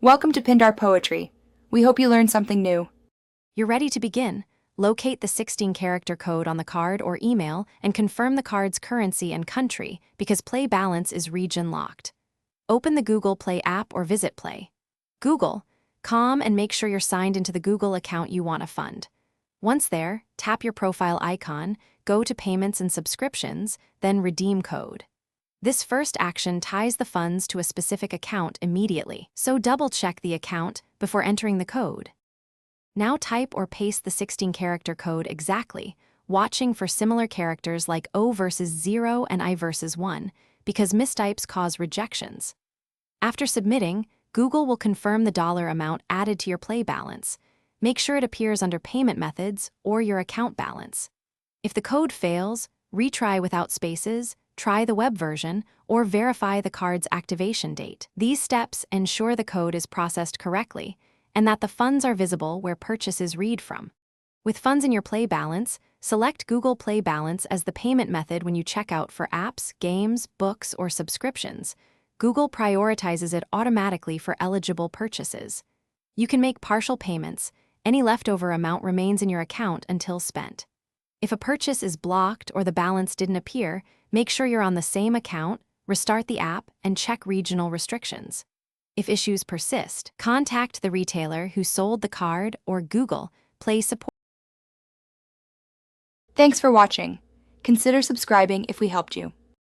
Welcome to Pindar Poetry. We hope you learned something new. You're ready to begin. Locate the 16-character code on the card or email and confirm the card's currency and country because Play Balance is region-locked. Open the Google Play app or visit Play. Google, and make sure you're signed into the Google account you want to fund. Once there, tap your profile icon, go to Payments and Subscriptions, then Redeem Code. This first action ties the funds to a specific account immediately, so double-check the account before entering the code. Now type or paste the 16-character code exactly, watching for similar characters like O versus 0 and I versus 1, because mistypes cause rejections. After submitting, Google will confirm the dollar amount added to your Play balance. Make sure it appears under Payment Methods or your account balance. If the code fails, retry without spaces, try the web version, or verify the card's activation date. These steps ensure the code is processed correctly and that the funds are visible where purchases read from. With funds in your Play balance, select Google Play Balance as the payment method when you check out for apps, games, books, or subscriptions. Google prioritizes it automatically for eligible purchases. You can make partial payments. Any leftover amount remains in your account until spent. If a purchase is blocked or the balance didn't appear, make sure you're on the same account, restart the app, and check regional restrictions. If issues persist, contact the retailer who sold the card or Google Play support. Thanks for watching. Consider subscribing if we helped you.